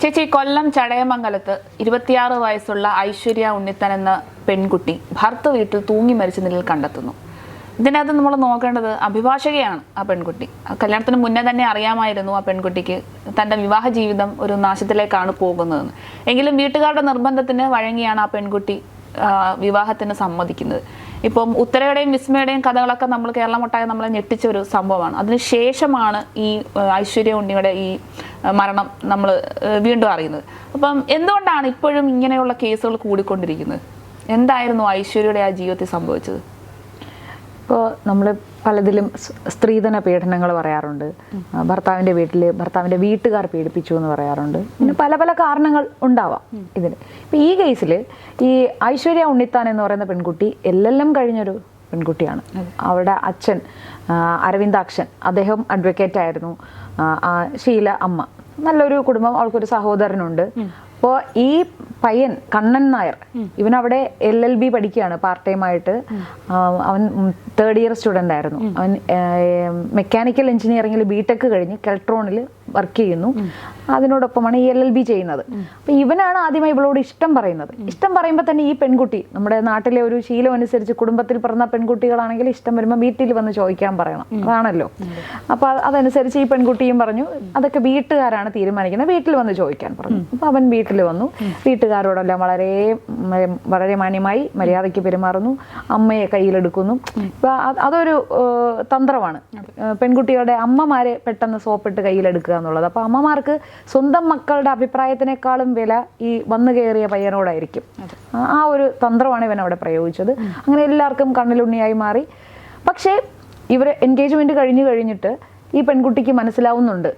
ചേച്ചി, കൊല്ലം ചടയമംഗലത്ത് 26 വയസ്സുള്ള ഐശ്വര്യ ഉണ്ണിത്താൻ എന്ന പെൺകുട്ടി ഭർത്ത വീട്ടിൽ തൂങ്ങി മരിച്ച നിലയിൽ കണ്ടെത്തുന്നു. ഇതിനകത്ത് നമ്മൾ നോക്കേണ്ടത് അഭിഭാഷകയാണ്. ആ പെൺകുട്ടി കല്യാണത്തിന് മുന്നേ തന്നെ അറിയാമായിരുന്നു ആ പെൺകുട്ടിക്ക് തൻ്റെ വിവാഹ ജീവിതം ഒരു നാശത്തിലേക്കാണ് പോകുന്നതെന്ന്. എങ്കിലും വീട്ടുകാരുടെ നിർബന്ധത്തിന് വഴങ്ങിയാണ് ആ പെൺകുട്ടി വിവാഹത്തിന് സമ്മതിക്കുന്നത്. ഇപ്പം ഉത്തരയുടെയും വിസ്മയുടെയും കഥകളൊക്കെ നമ്മൾ കേരളമൊട്ടാകെ നമ്മളെ ഞെട്ടിച്ച ഒരു സംഭവമാണ്. അതിനുശേഷമാണ് ഈ ഐശ്വര്യ ഉണ്ണിയുടെ ഈ മരണം നമ്മൾ വീണ്ടും അറിയുന്നത്. അപ്പം എന്തുകൊണ്ടാണ് ഇപ്പോഴും ഇങ്ങനെയുള്ള കേസുകൾ കൂടിക്കൊണ്ടിരിക്കുന്നത്? എന്തായിരുന്നു ഐശ്വര്യയുടെ ആ ജീവിതത്തിൽ സംഭവിച്ചത്? ഇപ്പോൾ നമ്മൾ പലതിലും സ്ത്രീധന പീഡനങ്ങൾ പറയാറുണ്ട്, ഭർത്താവിൻ്റെ വീട്ടുകാർ പീഡിപ്പിച്ചു എന്ന് പറയാറുണ്ട്. പിന്നെ പല പല കാരണങ്ങൾ ഉണ്ടാവാം ഇതിന്. ഇപ്പം ഈ കേസിൽ ഈ ഐശ്വര്യ ഉണ്ണിത്താൻ എന്ന് പറയുന്ന പെൺകുട്ടി LLM കഴിഞ്ഞൊരു പെൺകുട്ടിയാണ്. അവരുടെ അച്ഛൻ അരവിന്ദാക്ഷൻ, അദ്ദേഹം അഡ്വക്കേറ്റ് ആയിരുന്നു. ഷീല അമ്മ, നല്ലൊരു കുടുംബം, അവൾക്കൊരു സഹോദരനുണ്ട്. അപ്പോൾ ഈ പയ്യൻ കണ്ണൻ നായർ ഇവനവിടെ LLB പഠിക്കുകയാണ് പാർട്ട് ടൈം ആയിട്ട്. അവൻ 3rd ഇയർ സ്റ്റുഡൻ്റ് ആയിരുന്നു. അവൻ മെക്കാനിക്കൽ എഞ്ചിനീയറിംഗിൽ BTech കഴിഞ്ഞ് കെൽട്രോണിൽ വർക്ക് ചെയ്യുന്നു. അതിനോടൊപ്പമാണ് ഈ LLB ചെയ്യുന്നത്. അപ്പം ഇവനാണ് ആദ്യമായി ഇവളോട് ഇഷ്ടം പറയുന്നത്. ഇഷ്ടം പറയുമ്പോൾ തന്നെ ഈ പെൺകുട്ടി, നമ്മുടെ നാട്ടിലെ ഒരു ശീലം അനുസരിച്ച് കുടുംബത്തിൽ പിറന്ന പെൺകുട്ടികളാണെങ്കിൽ ഇഷ്ടം വരുമ്പോൾ വീട്ടിൽ വന്ന് ചോദിക്കാൻ പറയണം, അതാണല്ലോ. അപ്പോൾ അതനുസരിച്ച് ഈ പെൺകുട്ടിയും പറഞ്ഞു അതൊക്കെ വീട്ടുകാരാണ് തീരുമാനിക്കുന്നത്, വീട്ടിൽ വന്ന് ചോദിക്കാൻ പറഞ്ഞു. അപ്പോൾ അവൻ വീട്ടിൽ വന്നു. വീട്ടുകാരോടെല്ലാം വളരെ വളരെ മാന്യമായി മര്യാദയ്ക്ക് പെരുമാറുന്നു. അമ്മയെ കയ്യിലെടുക്കുന്നു. ഇപ്പം അതൊരു തന്ത്രമാണ് പെൺകുട്ടികളുടെ അമ്മമാരെ പെട്ടെന്ന് സോപ്പിട്ട് കയ്യിലെടുക്കുക എന്നുള്ളത്. അപ്പോൾ അമ്മമാർക്ക് സ്വന്തം മക്കളുടെ അഭിപ്രായത്തിനേക്കാളും വില ഈ വന്നു കയറിയ പയ്യനോടായിരിക്കും. ആ ഒരു തന്ത്രമാണ് ഇവൻ അവിടെ പ്രയോഗിച്ചത്. അങ്ങനെ എല്ലാവർക്കും കണ്ണിലുണ്ണിയായി മാറി. പക്ഷേ ഇവർ എൻഗേജ്മെന്റ് കഴിഞ്ഞിട്ട് ഈ പെൺകുട്ടിക്ക് മനസ്സിലാവുന്നുണ്ട്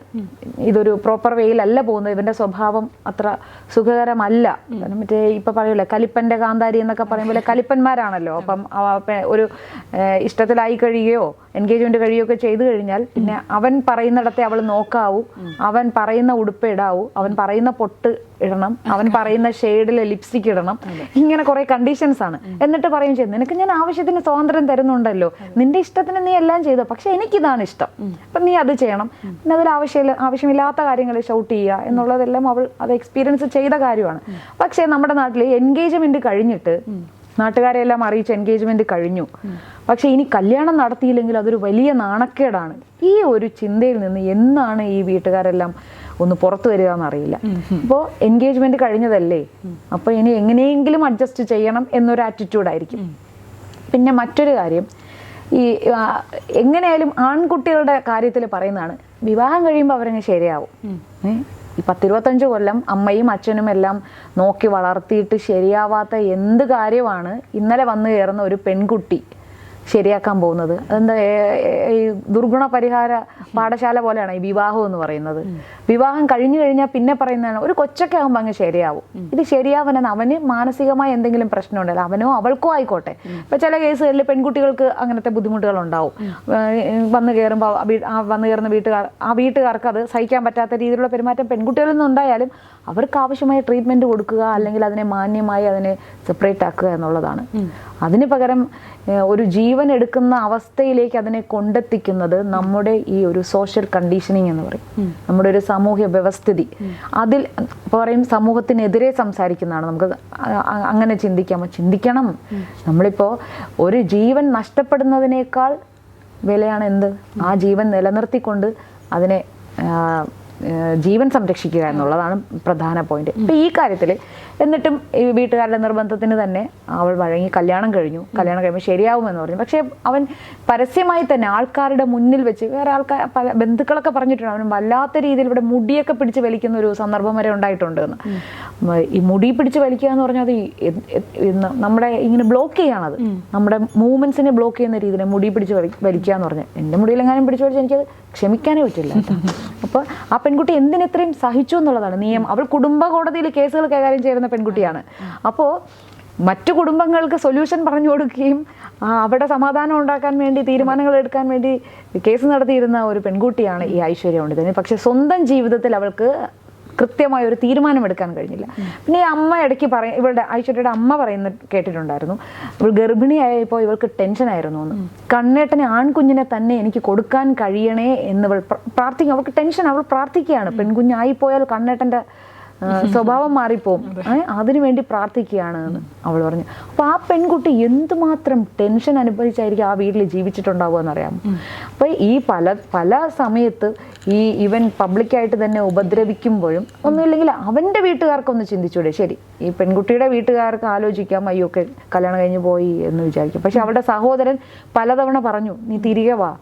ഇതൊരു പ്രോപ്പർ വേയിലല്ല പോകുന്നത്, ഇവന്റെ സ്വഭാവം അത്ര സുഖകരമല്ല. മറ്റേ ഇപ്പൊ പറയൂലേ കലിപ്പന്റെ കാന്താരി എന്നൊക്കെ പറയുമ്പോൾ കലിപ്പന്മാരാണല്ലോ. അപ്പം ഒരു ഇഷ്ടത്തിലായി കഴിയുകയോ എൻഗേജ്മെന്റ് കഴിയുകയൊക്കെ ചെയ്തു കഴിഞ്ഞാൽ പിന്നെ അവൻ പറയുന്നിടത്തെ അവൾ നോക്കാവൂ, അവൻ പറയുന്ന ഉടുപ്പ് ഇടാവൂ, അവൻ പറയുന്ന പൊട്ട് ഇടണം, അവൻ പറയുന്ന ഷെയ്ഡിൽ ലിപ്സ്റ്റിക് ഇടണം. ഇങ്ങനെ കുറെ കണ്ടീഷൻസ് ആണ്. എന്നിട്ട് പറയും ചെയ്തു, നിനക്ക് ഞാൻ ആവശ്യത്തിന് സ്വാതന്ത്ര്യം തരുന്നുണ്ടല്ലോ, നിന്റെ ഇഷ്ടത്തിന് നീ എല്ലാം ചെയ്തോ, പക്ഷെ എനിക്കിതാണ് ഇഷ്ടം, അപ്പം നീ അത് ചെയ്യണം. പിന്നെ അതിൽ ആവശ്യമില്ലാത്ത കാര്യങ്ങൾ ഷൗട്ട് ചെയ്യുക എന്നുള്ളതെല്ലാം അവൾ അത് എക്സ്പീരിയൻസ് ചെയ്ത കാര്യമാണ്. പക്ഷേ നമ്മുടെ നാട്ടിൽ എൻഗേജ്മെന്റ് കഴിഞ്ഞിട്ട് നാട്ടുകാരെല്ലാം അറിയിച്ച് എൻഗേജ്മെന്റ് കഴിഞ്ഞു, പക്ഷെ ഇനി കല്യാണം നടത്തിയില്ലെങ്കിൽ അതൊരു വലിയ നാണക്കേടാണ്. ഈ ഒരു ചിന്തയിൽ നിന്ന് എന്നാണ് ഈ വീട്ടുകാരെല്ലാം ഒന്ന് പുറത്തു വരിക എന്നറിയില്ല. അപ്പോൾ എൻഗേജ്മെന്റ് കഴിഞ്ഞതല്ലേ, അപ്പോൾ ഇനി എങ്ങനെയെങ്കിലും അഡ്ജസ്റ്റ് ചെയ്യണം എന്നൊരു ആറ്റിറ്റ്യൂഡായിരിക്കും. പിന്നെ മറ്റൊരു കാര്യം, ഈ എങ്ങനെയായാലും ആൺകുട്ടികളുടെ കാര്യത്തിൽ പറയുന്നതാണ്, വിവാഹം കഴിയുമ്പോൾ അവരങ്ങ് ശരിയാവും. ഈ 10-25 കൊല്ലം അമ്മയും അച്ഛനും എല്ലാം നോക്കി വളർത്തിയിട്ട് ശരിയാവാത്ത എന്ത് കാര്യമാണ് ഇന്നലെ വന്നു കയറുന്ന ഒരു പെൺകുട്ടി ശരിയാക്കാൻ പോകുന്നത്? അതെന്താ, ഈ ദുർഗുണ പരിഹാര പാഠശാല പോലെയാണ് ഈ വിവാഹം എന്ന് പറയുന്നത്. വിവാഹം കഴിഞ്ഞു കഴിഞ്ഞാൽ പിന്നെ പറയുന്നതാണ് ഒരു കൊച്ചൊക്കെ ആകുമ്പോൾ അങ്ങ് ശരിയാവും. ഇത് ശരിയാവാനെന്ന് അവന് മാനസികമായ എന്തെങ്കിലും പ്രശ്നം ഉണ്ടല്ലോ, അവനോ അവൾക്കോ ആയിക്കോട്ടെ. ഇപ്പം ചില കേസുകളിൽ പെൺകുട്ടികൾക്ക് അങ്ങനത്തെ ബുദ്ധിമുട്ടുകൾ ഉണ്ടാവും. വന്നു കയറുമ്പോൾ വന്നു കയറുന്ന വീട്ടുകാർക്ക് അത് സഹിക്കാൻ പറ്റാത്ത രീതിയിലുള്ള പെരുമാറ്റം പെൺകുട്ടികളിൽ നിന്നുണ്ടായാലും അവർക്ക് ആവശ്യമായ ട്രീറ്റ്മെൻറ്റ് കൊടുക്കുക, അല്ലെങ്കിൽ അതിനെ മാന്യമായി അതിനെ സെപ്പറേറ്റ് ആക്കുക എന്നുള്ളതാണ്. അതിന് പകരം ഒരു ജീവൻ എടുക്കുന്ന അവസ്ഥയിലേക്ക് അതിനെ കൊണ്ടെത്തിക്കുന്നത് നമ്മുടെ ഈ ഒരു സോഷ്യൽ കണ്ടീഷനിങ് എന്ന് പറയും, നമ്മുടെ ഒരു സാമൂഹ്യ വ്യവസ്ഥിതി. അതിൽ പറയും സമൂഹത്തിനെതിരെ സംസാരിക്കുന്നതാണ്. നമുക്ക് അങ്ങനെ ചിന്തിക്കണം. നമ്മളിപ്പോൾ ഒരു ജീവൻ നഷ്ടപ്പെടുന്നതിനേക്കാൾ വിലയാണ് എന്ത്? ആ ജീവൻ നിലനിർത്തിക്കൊണ്ട് അതിനെ ജീവൻ സംരക്ഷിക്കുക എന്നുള്ളതാണ് പ്രധാന പോയിന്റ്. ഇപ്പം ഈ കാര്യത്തിൽ എന്നിട്ടും ഈ വീട്ടുകാരുടെ നിർബന്ധത്തിന് തന്നെ അവൾ വഴങ്ങി കല്യാണം കഴിയുമ്പോൾ ശരിയാവുമെന്ന് പറഞ്ഞു. പക്ഷേ അവൻ പരസ്യമായി തന്നെ ആൾക്കാരുടെ മുന്നിൽ വെച്ച്, വേറെ പല ബന്ധുക്കളൊക്കെ പറഞ്ഞിട്ടുണ്ട്, അവൻ വല്ലാത്ത രീതിയിൽ ഇവിടെ മുടിയൊക്കെ പിടിച്ച് വലിക്കുന്ന ഒരു സന്ദർഭം വരെ ഉണ്ടായിട്ടുണ്ട് എന്ന്. ഈ മുടി പിടിച്ച് വലിക്കുക എന്ന് പറഞ്ഞാൽ അത് നമ്മുടെ ഇങ്ങനെ ബ്ലോക്ക് ചെയ്യാണത്, നമ്മുടെ മൂവ്മെന്റ്സിനെ ബ്ലോക്ക് ചെയ്യുന്ന രീതിയിൽ മുടി പിടിച്ച് വലിക്കുക എന്ന് പറഞ്ഞാൽ, എൻ്റെ മുടിയിലെങ്ങാനും പിടിച്ച് വലിച്ചാൽ എനിക്കത് ക്ഷമിക്കാനേ പറ്റില്ല. അപ്പോൾ ആ പെൺകുട്ടി എന്തിനെത്രയും സഹിച്ചു എന്നുള്ളതാണ് നിയമം. അവൾ കുടുംബ കോടതിയിൽ കേസുകൾ കൈകാര്യം ചെയ്യുന്ന പെൺകുട്ടിയാണ്. അപ്പോൾ മറ്റു കുടുംബങ്ങൾക്ക് സൊല്യൂഷൻ പറഞ്ഞു കൊടുക്കുകയും അവിടെ സമാധാനം ഉണ്ടാക്കാൻ വേണ്ടി തീരുമാനങ്ങൾ എടുക്കാൻ വേണ്ടി കേസ് നടത്തിയിരുന്ന ഒരു പെൺകുട്ടിയാണ് ഈ ഐശ്വര്യ ഉണ്ണിത്താൻ. പക്ഷെ സ്വന്തം ജീവിതത്തിൽ അവൾക്ക് കൃത്യമായ ഒരു തീരുമാനമെടുക്കാൻ കഴിഞ്ഞില്ല. പിന്നെ ഈ അമ്മ ഇടയ്ക്ക് ഇവളുടെ ഐശ്വര്യയുടെ അമ്മ കേട്ടിട്ടുണ്ടായിരുന്നു, ഇവൾ ഗർഭിണിയായപ്പോൾ ഇവൾക്ക് ടെൻഷനായിരുന്നു എന്ന്. കണ്ണേട്ടനെ ആൺകുഞ്ഞിനെ തന്നെ എനിക്ക് കൊടുക്കാൻ കഴിയണേ എന്ന് ഇവൾ പ്രാർത്ഥിക്കും. അവൾക്ക് ടെൻഷൻ, അവൾ പ്രാർത്ഥിക്കുകയാണ് പെൺകുഞ്ഞായിപ്പോയാൽ കണ്ണേട്ടൻ്റെ സ്വഭാവം മാറിപ്പോവും, അതിനു വേണ്ടി പ്രാർത്ഥിക്കുകയാണ് എന്ന് അവൾ പറഞ്ഞു. അപ്പൊ ആ പെൺകുട്ടി എന്തുമാത്രം ടെൻഷൻ അനുഭവിച്ചായിരിക്കും ആ വീട്ടിൽ ജീവിച്ചിട്ടുണ്ടാവുക എന്നറിയാമോ. അപ്പൊ ഈ പല സമയത്ത് ഇവൻ പബ്ലിക്കായിട്ട് തന്നെ ഉപദ്രവിക്കുമ്പോഴും ഒന്നുമില്ലെങ്കിൽ അവന്റെ വീട്ടുകാർക്കൊന്ന് ചിന്തിച്ചൂടെ, ശരി ഈ പെൺകുട്ടിയുടെ വീട്ടുകാർക്ക് ആലോചിക്കാം അയ്യോ ഒക്കെ കല്യാണം കഴിഞ്ഞ് പോയി എന്ന് വിചാരിക്കും. പക്ഷെ അവളുടെ സഹോദരൻ പലതവണ പറഞ്ഞു നീ തിരികെ വാ,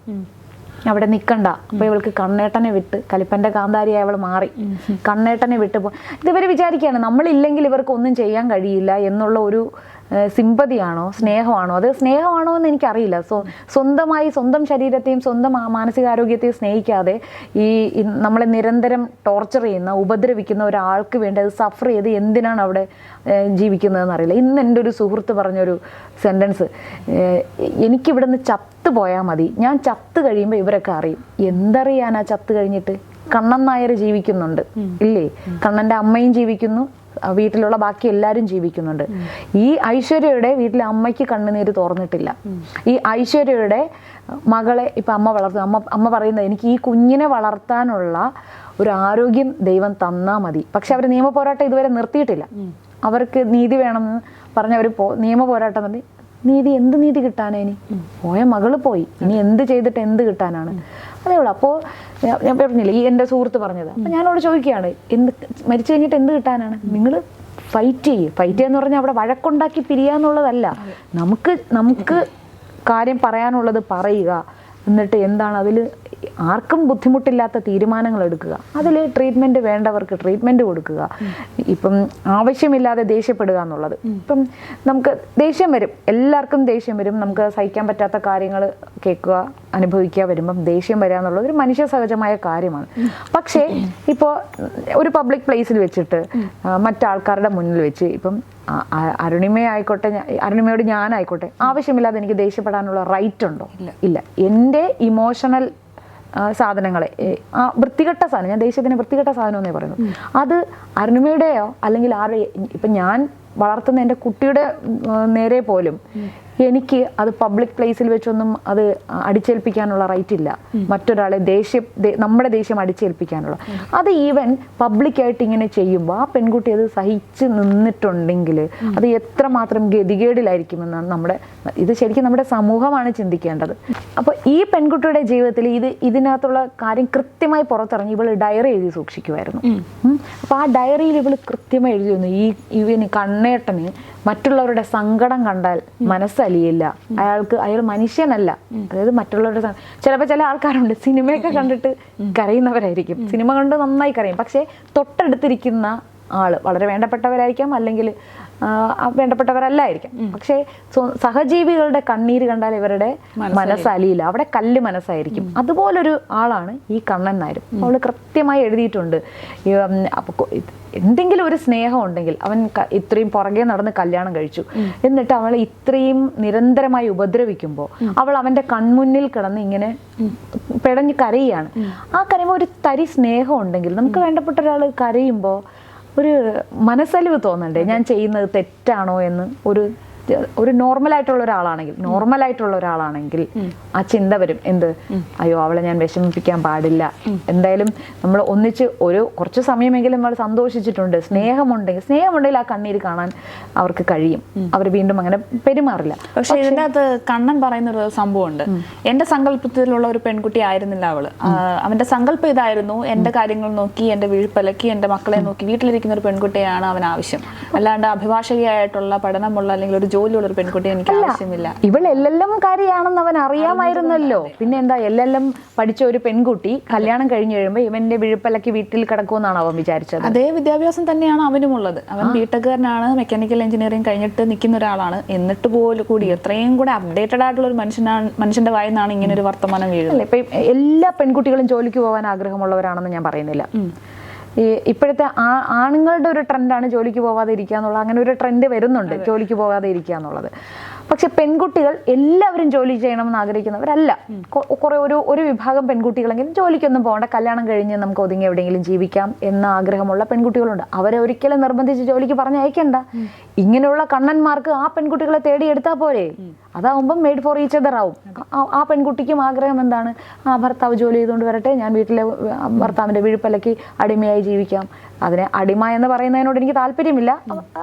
അവിടെ നിൽക്കണ്ട. അപ്പൊ ഇവൾക്ക് കണ്ണേട്ടനെ വിട്ട്, കലിപ്പന്റെ കാന്താരിയായി അവൾ മാറി, കണ്ണേട്ടനെ വിട്ട് ഇതുവരെ വിചാരിക്കുകയാണ് നമ്മളില്ലെങ്കിൽ ഇവർക്ക് ഒന്നും ചെയ്യാൻ കഴിയില്ല എന്നുള്ള ഒരു സിമ്പതിയാണോ സ്നേഹമാണോ? അത് സ്നേഹമാണോ എന്ന് എനിക്കറിയില്ല. സ്വന്തമായി സ്വന്തം ശരീരത്തെയും സ്വന്തം മാനസികാരോഗ്യത്തെയും സ്നേഹിക്കാതെ നമ്മളെ നിരന്തരം ടോർച്ചർ ചെയ്യുന്ന ഉപദ്രവിക്കുന്ന ഒരാൾക്ക് വേണ്ടി അത് സഫർ ചെയ്ത് എന്തിനാണ് അവിടെ ജീവിക്കുന്നതെന്ന് അറിയില്ല. ഇന്ന് എൻ്റെ ഒരു സുഹൃത്ത് പറഞ്ഞൊരു സെൻറ്റൻസ്, എനിക്കിവിടുന്ന് ചത്തു പോയാൽ മതി, ഞാൻ ചത്ത് കഴിയുമ്പോൾ ഇവരൊക്കെ അറിയും. എന്തറിയാനാ ചത്ത് കഴിഞ്ഞിട്ട്? കണ്ണൻ നായർ ജീവിക്കുന്നുണ്ട് ഇല്ലേ, കണ്ണൻ്റെ അമ്മയും ജീവിക്കുന്നു, വീട്ടിലുള്ള ബാക്കി എല്ലാവരും ജീവിക്കുന്നുണ്ട്. ഈ ഐശ്വര്യയുടെ വീട്ടിലെ അമ്മയ്ക്ക് കണ്ണുനീര് തോർന്നിട്ടില്ല. ഈ ഐശ്വര്യയുടെ മകളെ ഇപ്പൊ അമ്മ വളർത്തും. അമ്മ പറയുന്നത് എനിക്ക് ഈ കുഞ്ഞിനെ വളർത്താനുള്ള ഒരു ആരോഗ്യം ദൈവം തന്നാ മതി. പക്ഷെ അവർ നിയമ പോരാട്ടം ഇതുവരെ നിർത്തിയിട്ടില്ല. അവർക്ക് നീതി വേണമെന്ന് പറഞ്ഞവർ നിയമ പോരാട്ടം നടത്തി. എന്ത് നീതി കിട്ടാനാ? ഇനി പോയ മകള് പോയി, ഇനി എന്ത് ചെയ്തിട്ട് എന്ത് കിട്ടാനാണ്? അതേ ഉള്ളൂ. അപ്പോൾ ഞാൻ പറഞ്ഞില്ലേ ഈ എൻ്റെ സുഹൃത്ത് പറഞ്ഞത്. അപ്പം ഞാനോട് ചോദിക്കുകയാണ്, മരിച്ചു കഴിഞ്ഞിട്ട് എന്ത് കിട്ടാനാണ്? നിങ്ങൾ ഫൈറ്റ് ചെയ്യുക എന്ന് പറഞ്ഞാൽ അവിടെ വഴക്കുണ്ടാക്കി പിരിയാന്നുള്ളതല്ല. നമുക്ക് കാര്യം പറയാനുള്ളത് പറയുക, എന്നിട്ട് എന്താണ് അതിൽ ആർക്കും ബുദ്ധിമുട്ടില്ലാത്ത തീരുമാനങ്ങൾ എടുക്കുക, അതിൽ ട്രീറ്റ്മെൻറ്റ് വേണ്ടവർക്ക് ട്രീറ്റ്മെൻറ്റ് കൊടുക്കുക. ഇപ്പം ആവശ്യമില്ലാതെ ദേഷ്യപ്പെടുക എന്നുള്ളത്, ഇപ്പം നമുക്ക് ദേഷ്യം വരും, എല്ലാവർക്കും ദേഷ്യം വരും, നമുക്ക് സഹിക്കാൻ പറ്റാത്ത കാര്യങ്ങൾ കേൾക്കുക അനുഭവിക്കുക വരുമ്പം ദേഷ്യം വരിക എന്നുള്ളത് ഒരു മനുഷ്യ സഹജമായ കാര്യമാണ്. പക്ഷേ ഇപ്പോൾ ഒരു പബ്ലിക് പ്ലേസിൽ വെച്ചിട്ട് മറ്റാൾക്കാരുടെ മുന്നിൽ വെച്ച് ഇപ്പം അരുണിമയായിക്കോട്ടെ, അരുണിമയോട് ഞാനായിക്കോട്ടെ, ആവശ്യമില്ലാതെ എനിക്ക് ദേഷ്യപ്പെടാനുള്ള റൈറ്റ് ഉണ്ടോ? ഇല്ല. എൻ്റെ ഇമോഷണൽ സാധനങ്ങളെ വൃത്തികെട്ട സാധനം, ഞാൻ ദേഷ്യത്തിന് വൃത്തികെട്ട സാധനം എന്നേ പറയുന്നു, അത് അരുണിമയുടെയോ അല്ലെങ്കിൽ ആരുടെ, ഇപ്പം ഞാൻ വളർത്തുന്ന എൻ്റെ കുട്ടിയുടെ നേരെ പോലും എനിക്ക് അത് പബ്ലിക് പ്ലേസിൽ വെച്ചൊന്നും അത് അടിച്ചേൽപ്പിക്കാനുള്ള റൈറ്റ് ഇല്ല. മറ്റൊരാളെ നമ്മുടെ ദേഷ്യം അടിച്ചേൽപ്പിക്കാനുള്ള അത് ഈവൻ പബ്ലിക്കായിട്ട് ഇങ്ങനെ ചെയ്യുമ്പോൾ ആ പെൺകുട്ടി അത് സഹിച്ച് നിന്നിട്ടുണ്ടെങ്കിൽ അത് എത്രമാത്രം ഗതികേടിലായിരിക്കുമെന്നാണ് ഇത് ശരിക്കും നമ്മുടെ സമൂഹമാണ് ചിന്തിക്കേണ്ടത്. അപ്പോൾ ഈ പെൺകുട്ടിയുടെ ജീവിതത്തിൽ ഇതിനകത്തുള്ള കാര്യം കൃത്യമായി പുറത്തിറങ്ങി ഇവൾ ഡയറി എഴുതി സൂക്ഷിക്കുമായിരുന്നു. അപ്പോൾ ആ ഡയറിയിൽ ഇവൾ കൃത്യമായി എഴുതി വന്നു, ഇവന് കണ്ണേട്ടന് മറ്റുള്ളവരുടെ സങ്കടം കണ്ടാൽ മനസ്സലിയില്ല, അയാൾ മനുഷ്യനല്ല. അതായത് മറ്റുള്ളവരുടെ ചിലപ്പോൾ ചില ആൾക്കാരുണ്ട് സിനിമയൊക്കെ കണ്ടിട്ട് കരയുന്നവരായിരിക്കും, സിനിമ കണ്ട് നന്നായി കരയും, പക്ഷേ തൊട്ടടുത്തിരിക്കുന്ന ആള് വളരെ വേണ്ടപ്പെട്ടവരായിരിക്കാം, അല്ലെങ്കിൽ വേണ്ടപ്പെട്ടവരല്ലായിരിക്കാം, പക്ഷേ സഹജീവികളുടെ കണ്ണീര് കണ്ടാൽ ഇവരുടെ മനസ്സലിയില്ല, അവിടെ കല്ല് മനസ്സായിരിക്കും. അതുപോലൊരു ആളാണ് ഈ കണ്ണൻ നായർ. അവള് കൃത്യമായി എഴുതിയിട്ടുണ്ട്, എന്തെങ്കിലും ഒരു സ്നേഹം ഉണ്ടെങ്കിൽ അവൻ ഇത്രയും പുറകെ നടന്ന് കല്യാണം കഴിച്ചു, എന്നിട്ട് അവളെ ഇത്രയും നിരന്തരമായി ഉപദ്രവിക്കുമ്പോൾ അവൾ അവന്റെ കൺമുന്നിൽ കിടന്ന് ഇങ്ങനെ പിടഞ്ഞ് കരയുകയാണ്. ആ കരയുമ്പോൾ ഒരു തരി സ്നേഹം ഉണ്ടെങ്കിൽ, നമുക്ക് വേണ്ടപ്പെട്ട ഒരാൾ കരയുമ്പോൾ ഒരു മനസ്സലിവ് തോന്നണ്ടേ, ഞാൻ ചെയ്യുന്നത് തെറ്റാണോ എന്ന് ഒരു നോർമലായിട്ടുള്ള ഒരാളാണെങ്കിൽ ആ ചിന്ത വരും, എന്ത് അയ്യോ അവളെ ഞാൻ വിഷമിപ്പിക്കാൻ പാടില്ല, എന്തായാലും നമ്മൾ ഒന്നിച്ച് കുറച്ച് സമയമെങ്കിലും നമ്മൾ സന്തോഷിച്ചിട്ടുണ്ട്, സ്നേഹമുണ്ടെങ്കിൽ ആ കണ്ണീര് കാണാൻ അവർക്ക് കഴിയും, അവർ വീണ്ടും അങ്ങനെ പെരുമാറില്ല. പക്ഷെ ഇതിൻ്റെ അകത്ത് കണ്ണൻ പറയുന്ന ഒരു സംഭവമുണ്ട്, എന്റെ സങ്കല്പത്തിലുള്ള ഒരു പെൺകുട്ടി ആയിരുന്നില്ല അവള്, അവന്റെ സങ്കല്പം ഇതായിരുന്നു, എന്റെ കാര്യങ്ങൾ നോക്കി, എന്റെ വീഴ്പ്പലക്കി, എന്റെ മക്കളെ നോക്കി വീട്ടിലിരിക്കുന്ന ഒരു പെൺകുട്ടിയാണ് അവൻ ആവശ്യം, അല്ലാണ്ട് അഭിഭാഷകയായിട്ടുള്ള പഠനമുള്ള അല്ലെങ്കിൽ ഒരു ജോലിയുള്ള ഒരു പെൺകുട്ടി എനിക്ക് ആവശ്യമില്ല. ഇവൾ എല്ലാം കാര്യമാണെന്ന് അവൻ അറിയാമായിരുന്നല്ലോ. പിന്നെ എന്താ എല്ലാം പഠിച്ച ഒരു പെൺകുട്ടി കല്യാണം കഴിഞ്ഞ് കഴിയുമ്പോൾ ഇവന്റെ വിഴുപ്പലക്കി വീട്ടിൽ കിടക്കുമെന്നാണ് അവൻ വിചാരിച്ചത്. അതേ വിദ്യാഭ്യാസം തന്നെയാണ് അവനുമുള്ളത്. അവൻ ബിടെക്കുകാരനാണ്, മെക്കാനിക്കൽ എഞ്ചിനീയറിംഗ് കഴിഞ്ഞിട്ട് നിൽക്കുന്ന ഒരാളാണ്. എന്നിട്ട് പോലും കൂടി എത്രയും കൂടെ അപ്ഡേറ്റഡ് ആയിട്ടുള്ള ഒരു മനുഷ്യന്റെ വായിൽ നിന്നാണ് ഇങ്ങനെ ഒരു വർത്തമാനം വീഴുന്നത്. ഇപ്പൊ എല്ലാ പെൺകുട്ടികളും ജോലിക്ക് പോകാൻ ആഗ്രഹമുള്ളവരാണെന്ന് ഞാൻ പറയുന്നില്ല. ഇപ്പോഴത്തെ ആണുങ്ങളുടെ ഒരു ട്രെൻഡാണ് ജോലിക്ക് പോകാതെ ഇരിക്കുക എന്നുള്ള, അങ്ങനെ ഒരു ട്രെൻഡ് വരുന്നുണ്ട്, ജോലിക്ക് പോകാതെ ഇരിക്കുക എന്നുള്ളത്. പക്ഷെ പെൺകുട്ടികൾ എല്ലാവരും ജോലി ചെയ്യണമെന്ന് ആഗ്രഹിക്കുന്നവരല്ല. കുറെ ഒരു വിഭാഗം പെൺകുട്ടികളെങ്കിലും ജോലിക്കൊന്നും പോകണ്ട, കല്യാണം കഴിഞ്ഞ് നമുക്ക് ഒതുങ്ങി എവിടെയെങ്കിലും ജീവിക്കാം എന്ന ആഗ്രഹമുള്ള പെൺകുട്ടികളുണ്ട്. അവരെ ഒരിക്കലും നിർബന്ധിച്ച് ജോലിക്ക് പറഞ്ഞയക്കണ്ട. ഇങ്ങനെയുള്ള കണ്ണന്മാർക്ക് ആ പെൺകുട്ടികളെ തേടിയെടുത്താൽ പോരെ. അതാവുമ്പം മെയ്ഡ് ഫോർ ഈച്ച് അതർ ആവും. ആ പെൺകുട്ടിക്കും ആഗ്രഹം എന്താണ്? ഭർത്താവ് ജോലി ചെയ്തുകൊണ്ട് വരട്ടെ, ഞാൻ വീട്ടിലെ ഭർത്താവിൻ്റെ വിഴുപ്പലക്കി അടിമയായി ജീവിക്കാം. അതിനെ അടിമ എന്ന് പറയുന്നതിനോട് എനിക്ക് താല്പര്യമില്ല,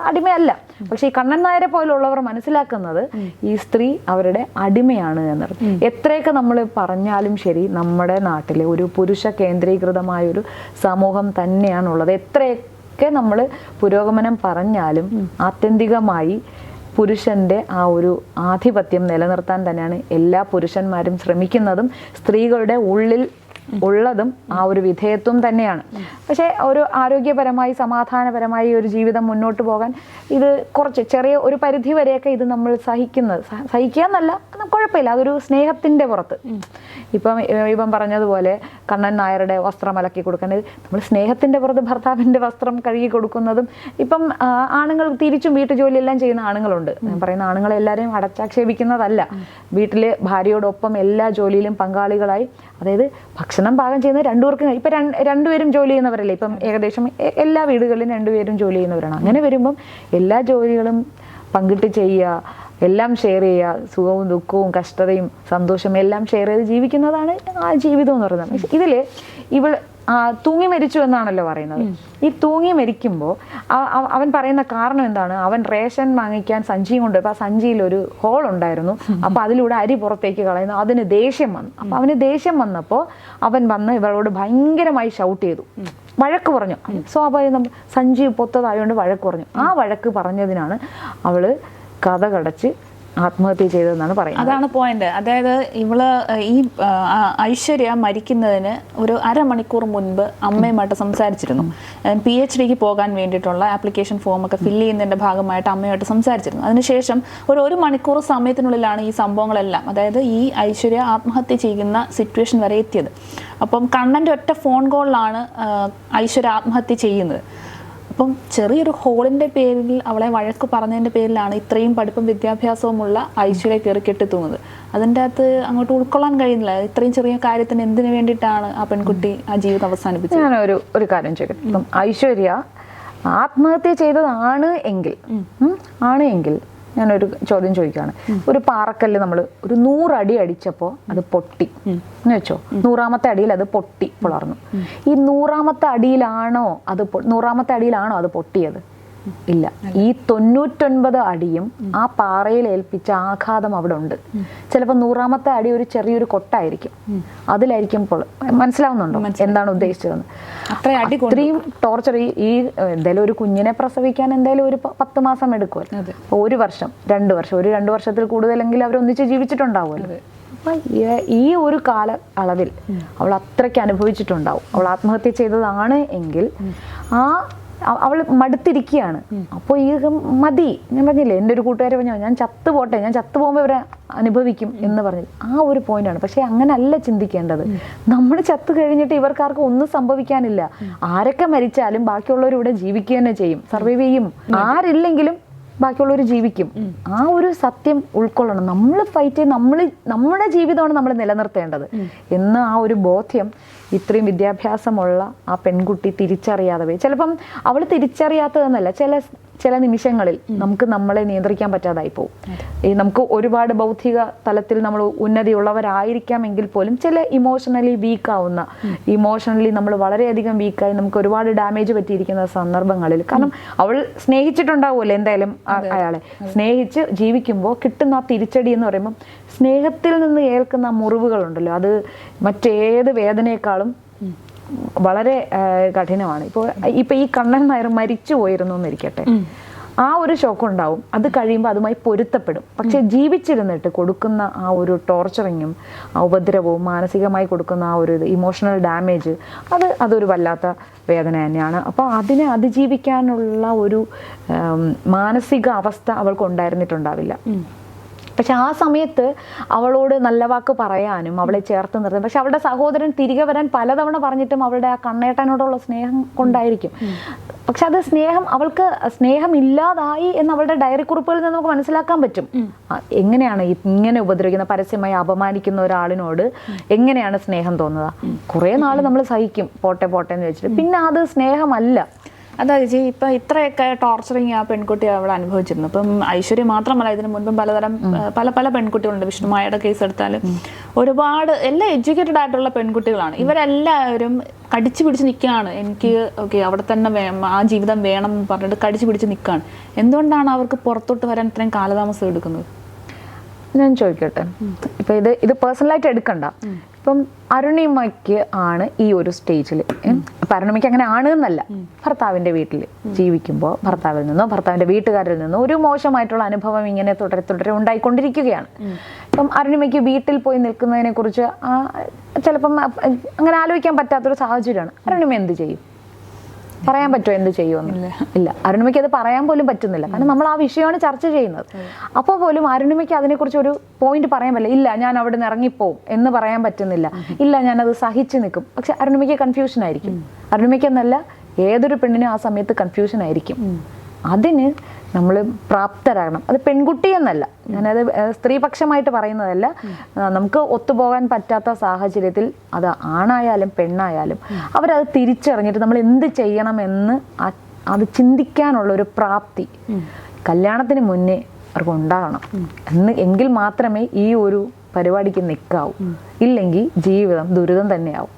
അടിമയല്ല. പക്ഷെ ഈ കണ്ണൻ നായരെ പോലുള്ളവർ മനസ്സിലാക്കുന്നത് ഈ സ്ത്രീ അവരുടെ അടിമയാണ് എന്നത്. എത്രയൊക്കെ നമ്മൾ പറഞ്ഞാലും ശരി, നമ്മുടെ നാട്ടിലെ ഒരു പുരുഷ കേന്ദ്രീകൃതമായൊരു സമൂഹം തന്നെയാണുള്ളത്. എത്രയൊക്കെ നമ്മൾ പുരോഗമനം പറഞ്ഞാലും ആത്യന്തികമായി പുരുഷന്റെ ആ ഒരു ആധിപത്യം നിലനിർത്താൻ തന്നെയാണ് എല്ലാ പുരുഷന്മാരും ശ്രമിക്കുന്നതും സ്ത്രീകളുടെ ഉള്ളിൽ ഉള്ളതും ആ ഒരു വിധേയത്വം തന്നെയാണ്. പക്ഷേ ഒരു ആരോഗ്യപരമായി സമാധാനപരമായി ഒരു ജീവിതം മുന്നോട്ട് പോകാൻ ഇത് കുറച്ച് ചെറിയ ഒരു പരിധി വരെയൊക്കെ ഇത് നമ്മൾ സഹിക്കുക എന്നല്ല, കുഴപ്പമില്ല, അതൊരു സ്നേഹത്തിൻ്റെ പുറത്ത്. ഇപ്പം പറഞ്ഞതുപോലെ കണ്ണൻ നായരുടെ വസ്ത്രം അലക്കി കൊടുക്കുന്നത് നമ്മൾ സ്നേഹത്തിൻ്റെ പുറത്ത് ഭർത്താവിൻ്റെ വസ്ത്രം കഴുകി കൊടുക്കുന്നതും. ഇപ്പം ആണുങ്ങൾ തിരിച്ചും വീട്ടുജോലിയെല്ലാം ചെയ്യുന്ന ആണുങ്ങളുണ്ട്. ഞാൻ പറയുന്ന ആണുങ്ങളെ എല്ലാവരെയും അടച്ചാക്ഷേപിക്കുന്നതല്ല. വീട്ടിൽ ഭാര്യയോടൊപ്പം എല്ലാ ജോലിയിലും പങ്കാളികളായി, അതായത് ഭക്ഷണം പാകം ചെയ്യുന്ന രണ്ടുപേർക്കും ഇപ്പം രണ്ടുപേരും ജോലി ചെയ്യുന്നവരല്ലേ. ഇപ്പം ഏകദേശം എല്ലാ വീടുകളിലും രണ്ടുപേരും ജോലി ചെയ്യുന്നവരാണ്. അങ്ങനെ വരുമ്പം എല്ലാ ജോലികളും പങ്കിട്ട് ചെയ്യുക, എല്ലാം ഷെയർ ചെയ്യുക, സുഖവും ദുഃഖവും കഷ്ടതയും സന്തോഷവും എല്ലാം ഷെയർ ചെയ്ത് ജീവിക്കുന്നതാണ് ആ ജീവിതം എന്ന് പറയുന്നത്. ഇതിൽ ഇവൾ തൂങ്ങി മരിച്ചു എന്നാണല്ലോ പറയുന്നത്. ഈ തൂങ്ങി മരിക്കുമ്പോൾ അവൻ പറയുന്ന കാരണം എന്താണ്? അവൻ റേഷൻ വാങ്ങിക്കാൻ സഞ്ചിയും കൊണ്ട്, അപ്പോൾ ആ സഞ്ചിയിൽ ഒരു ഹോൾ ഉണ്ടായിരുന്നു. അപ്പോൾ അതിലൂടെ അരി പുറത്തേക്ക് കളയുന്നു. അതിന് ദേഷ്യം വന്നു. അപ്പോൾ അവന് ദേഷ്യം വന്നപ്പോൾ അവൻ വന്ന് ഇവളോട് ഭയങ്കരമായി ഷൗട്ട് ചെയ്തു, വഴക്ക് പറഞ്ഞു. സ്വാഭാവികം, സഞ്ചി പൊത്തതായതുകൊണ്ട് വഴക്ക് പറഞ്ഞു. ആ വഴക്ക് പറഞ്ഞതിനാണ് അവള് കഥ കടച്ച് ആത്മഹത്യ ചെയ്തതെന്നാണ് പറയുന്നത്. അതാണ് പോയിന്റ്. അതായത് ഇവള് ഈ ഐശ്വര്യ മരിക്കുന്നതിന് ഒരു അരമണിക്കൂർ മുൻപ് അമ്മയുമായിട്ട് സംസാരിച്ചിരുന്നു. PhDക്ക് പോകാൻ വേണ്ടിയിട്ടുള്ള ആപ്ലിക്കേഷൻ ഫോമൊക്കെ ഫില്ല് ചെയ്യുന്നതിൻ്റെ ഭാഗമായിട്ട് അമ്മയുമായിട്ട് സംസാരിച്ചിരുന്നു. അതിനുശേഷം ഒരു മണിക്കൂർ സമയത്തിനുള്ളിലാണ് ഈ സംഭവങ്ങളെല്ലാം, അതായത് ഈ ഐശ്വര്യ ആത്മഹത്യ ചെയ്യുന്ന സിറ്റുവേഷൻ വരെ എത്തിയത്. അപ്പം കണ്ണൻ്റെ ഒറ്റ ഫോൺ കോളിലാണ് ഐശ്വര്യ ആത്മഹത്യ ചെയ്യുന്നത്. അപ്പം ചെറിയൊരു ഹോളിൻ്റെ പേരിൽ അവളെ വഴക്ക് പറഞ്ഞതിൻ്റെ പേരിലാണ് ഇത്രയും പഠിപ്പും വിദ്യാഭ്യാസവുമുള്ള ഐശ്വര്യ കയറി കെട്ടിത്തൂന്നത്. അതിൻ്റെ അകത്ത് അങ്ങോട്ട് ഉൾക്കൊള്ളാൻ കഴിയുന്നില്ല. ഇത്രയും ചെറിയ കാര്യത്തിന് എന്തിനു വേണ്ടിയിട്ടാണ് ആ പെൺകുട്ടി ആ ജീവിതം അവസാനിപ്പിച്ചത്? ഞാൻ ഒരു കാര്യം ചോദിക്കട്ടെ. ഇപ്പം ഐശ്വര്യ ആത്മഹത്യ ചെയ്തതാണ് എങ്കിൽ ഞാനൊരു ചോദ്യം ചോദിക്കുകയാണ്. ഒരു പാറക്കല്ല് നമ്മൾ ഒരു 100 അടി അടിച്ചപ്പോൾ അത് പൊട്ടി എന്ന് വെച്ചോ, 100ാമത്തെ അടിയിൽ അത് പൊട്ടി പൊളർന്നു. ഈ 100ാമത്തെ അടിയിലാണോ അത് പൊട്ടിയത്? ഇല്ല. ഈ 99 അടിയും ആ പാറയിൽ ഏൽപ്പിച്ച ആഘാതം അവിടെ ഉണ്ട്. ചിലപ്പോൾ 100ാമത്തെ അടി ഒരു ചെറിയൊരു കൊട്ടായിരിക്കും, അതിലായിരിക്കും മനസ്സിലാവുന്നുണ്ടോ എന്താണ് ഉദ്ദേശിച്ചതെന്ന്? അത്രയും ടോർച്ചർ. ഈ എന്തായാലും ഒരു കുഞ്ഞിനെ പ്രസവിക്കാൻ എന്തായാലും ഒരു 10 മാസം എടുക്കുമല്ലോ. 1 വർഷം 2 വർഷം, ഒരു 2 വർഷത്തിൽ കൂടുതലെങ്കിൽ അവരൊന്നിച്ച് ജീവിച്ചിട്ടുണ്ടാവുമല്ലോ. അപ്പം ഈ ഒരു കാല അളവിൽ അവൾ അത്രയ്ക്ക് അനുഭവിച്ചിട്ടുണ്ടാവും. അവൾ ആത്മഹത്യ ചെയ്തതാണ് എങ്കിൽ അവൾ മടുത്തിരിക്കുകയാണ്. അപ്പോൾ ഈ മതി, ഞാൻ പറഞ്ഞില്ലേ, എൻ്റെ ഒരു കൂട്ടുകാരി പറഞ്ഞു ഞാൻ ചത്തുപോട്ടെ, ഞാൻ ചത്തുപോകുമ്പോൾ ഇവരെ അനുഭവിക്കും എന്ന് പറഞ്ഞു. ആ ഒരു പോയിന്റാണ്. പക്ഷെ അങ്ങനല്ല ചിന്തിക്കേണ്ടത്. നമ്മൾ ചത്തു കഴിഞ്ഞിട്ട് ഇവർക്കാർക്കും ഒന്നും സംഭവിക്കാനില്ല. ആരൊക്കെ മരിച്ചാലും ബാക്കിയുള്ളവർ ഇവിടെ ജീവിക്കുക തന്നെ ചെയ്യും, സർവൈവ് ചെയ്യും. ആരില്ലെങ്കിലും ബാക്കിയുള്ളവർ ജീവിക്കും. ആ ഒരു സത്യം ഉൾക്കൊള്ളണം. നമ്മൾ ഫൈറ്റ് ചെയ്ത് നമ്മുടെ ജീവിതമാണ് നമ്മൾ നിലനിർത്തേണ്ടത് എന്ന ആ ഒരു ബോധ്യം ഇത്രയും വിദ്യാഭ്യാസമുള്ള ആ പെൺകുട്ടി തിരിച്ചറിയാതെ പോയി. ചിലപ്പം അവൾ തിരിച്ചറിയാത്തതെന്നല്ല, ചില നിമിഷങ്ങളിൽ നമുക്ക് നമ്മളെ നിയന്ത്രിക്കാൻ പറ്റാതായി പോകും. നമുക്ക് ഒരുപാട് ബൗദ്ധിക തലത്തിൽ നമ്മൾ ഉന്നതിയുള്ളവരായിരിക്കാമെങ്കിൽ പോലും ചില ഇമോഷണലി നമ്മൾ വളരെയധികം വീക്കായി നമുക്ക് ഒരുപാട് ഡാമേജ് പറ്റിയിരിക്കുന്ന സന്ദർഭങ്ങളിൽ, കാരണം അവൾ സ്നേഹിച്ചിട്ടുണ്ടാവുമല്ലോ എന്തായാലും അയാളെ. സ്നേഹിച്ച് ജീവിക്കുമ്പോൾ കിട്ടുന്ന ആ തിരിച്ചടി എന്ന് പറയുമ്പോൾ സ്നേഹത്തിൽ നിന്ന് ഏൽക്കുന്ന മുറിവുകളുണ്ടല്ലോ, അത് മറ്റേത് വേദനയെക്കാളും വളരെ കഠിനമാണ്. ഇപ്പൊ ഈ കണ്ണൻ നായർ മരിച്ചു പോയിരുന്നു എന്നിരിക്കട്ടെ, ആ ഒരു ഷോക്ക് ഉണ്ടാവും. അത് കഴിയുമ്പോൾ അതുമായി പൊരുത്തപ്പെടും. പക്ഷെ ജീവിച്ചിരുന്നിട്ട് കൊടുക്കുന്ന ആ ഒരു ടോർച്ചറിങ്ങും ആ ഉപദ്രവവും മാനസികമായി കൊടുക്കുന്ന ആ ഒരു ഇമോഷണൽ ഡാമേജ് അതൊരു വല്ലാത്ത വേദന തന്നെയാണ്. അപ്പോൾ അതിനെ അതിജീവിക്കാനുള്ള ഒരു മാനസിക അവസ്ഥ അവൾക്ക് ഉണ്ടായിരുന്നിട്ടുണ്ടാവില്ല. പക്ഷെ ആ സമയത്ത് അവളോട് നല്ല വാക്ക് പറയാനും അവളെ ചേർത്ത് നിർത്താൻ, പക്ഷെ അവളുടെ സഹോദരൻ തിരികെ വരാൻ പലതവണ പറഞ്ഞിട്ടും അവളുടെ ആ കണ്ണേട്ടനോടുള്ള സ്നേഹം കൊണ്ടായിരിക്കും. പക്ഷെ അത് അവൾക്ക് സ്നേഹം ഇല്ലാതായി എന്ന് അവളുടെ ഡയറി കുറിപ്പുകളിൽ നിന്ന് നമുക്ക് മനസ്സിലാക്കാൻ പറ്റും. എങ്ങനെയാണ് ഇങ്ങനെ ഉപദ്രവിക്കുന്ന, പരസ്യമായി അപമാനിക്കുന്ന ഒരാളിനോട് എങ്ങനെയാണ് സ്നേഹം തോന്നുക? കുറെ നാള് നമ്മൾ സഹിക്കും, പോട്ടെ പോട്ടെ എന്ന് വെച്ചിട്ട്, പിന്നെ അത് സ്നേഹമല്ല. അതാ ചേച്ചി, ഇപ്പൊ ഇത്രയൊക്കെ ടോർച്ചറിങ് ആ പെൺകുട്ടി അവൾ അനുഭവിച്ചിരുന്നു. ഇപ്പം ഐശ്വര്യ മാത്രമല്ല, ഇതിനു മുൻപും പലതരം പല പെൺകുട്ടികളുണ്ട്. വിഷ്ണുമായയുടെ കേസ് എടുത്താലും ഒരുപാട് എല്ലാം എഡ്യൂക്കേറ്റഡ് ആയിട്ടുള്ള പെൺകുട്ടികളാണ്. ഇവരെല്ലാവരും കടിച്ചു പിടിച്ച് നിൽക്കുകയാണ്. എനിക്ക് ഓക്കെ അവിടെ തന്നെ ആ ജീവിതം വേണം എന്ന് പറഞ്ഞിട്ട് കടിച്ചു പിടിച്ച് നിൽക്കുകയാണ്. എന്തുകൊണ്ടാണ് അവർക്ക് പുറത്തോട്ട് വരാൻ ഇത്രയും കാലതാമസം എടുക്കുന്നത്? ഞാൻ ചോദിക്കട്ടെ, ഇപ്പൊ ഇത് പേഴ്സണലായിട്ട് എടുക്കണ്ട. ഇപ്പം അരുണിമയ്ക്ക് ആണ് ഈ ഒരു സ്റ്റേജിൽ, ഇപ്പം അരുണിമയ്ക്ക് അങ്ങനെ ആണ് എന്നല്ല, ഭർത്താവിൻ്റെ വീട്ടിൽ ജീവിക്കുമ്പോൾ ഭർത്താവിൽ നിന്നോ ഭർത്താവിൻ്റെ വീട്ടുകാരിൽ നിന്നോ ഒരു മോശമായിട്ടുള്ള അനുഭവം ഇങ്ങനെ തുടരെ ഉണ്ടായിക്കൊണ്ടിരിക്കുകയാണ്. ഇപ്പം അരുണിമയ്ക്ക് വീട്ടിൽ പോയി നിൽക്കുന്നതിനെ കുറിച്ച് ചിലപ്പം അങ്ങനെ ആലോചിക്കാൻ പറ്റാത്തൊരു സാഹചര്യമാണ്. അരുണിമ എന്ത് ചെയ്യും? പറയാൻ പറ്റുമോ എന്ത് ചെയ്യുമെന്ന്? ഇല്ല, അരുണിമയ്ക്ക് അത് പറയാൻ പോലും പറ്റുന്നില്ല. കാരണം നമ്മൾ ആ വിഷയമാണ് ചർച്ച ചെയ്യുന്നത്. അപ്പോൾ പോലും അരുണിമയ്ക്ക് അതിനെക്കുറിച്ച് ഒരു പോയിന്റ് പറയാൻ പറ്റില്ല. ഇല്ല, ഞാൻ അവിടെ നിന്ന് ഇറങ്ങിപ്പോവും എന്ന് പറയാൻ പറ്റുന്നില്ല. ഇല്ല, ഞാനത് സഹിച്ചു നിൽക്കും. പക്ഷെ അരുണിമയ്ക്ക് കൺഫ്യൂഷൻ ആയിരിക്കും. അരുണിമയ്ക്ക് എന്നല്ല, ഏതൊരു പെണ്ണിനും ആ സമയത്ത് കൺഫ്യൂഷൻ ആയിരിക്കും. അതിന് നമ്മൾ പ്രാപ്തരാകണം. അത് പെൺകുട്ടി എന്നല്ല, ഞാനത് സ്ത്രീപക്ഷമായിട്ട് പറയുന്നതല്ല. നമുക്ക് ഒത്തുപോകാൻ പറ്റാത്ത സാഹചര്യത്തിൽ അത് ആണായാലും പെണ്ണായാലും അവരത് തിരിച്ചറിഞ്ഞിട്ട് നമ്മൾ എന്ത് ചെയ്യണമെന്ന് അത് ചിന്തിക്കാനുള്ള ഒരു പ്രാപ്തി കല്യാണത്തിന് മുന്നേ അവർക്ക് ഉണ്ടാകണം. എങ്കിൽ മാത്രമേ ഈ ഒരു പരിപാടിക്ക് നിൽക്കാവൂ. ഇല്ലെങ്കിൽ ജീവിതം ദുരിതം തന്നെയാവും.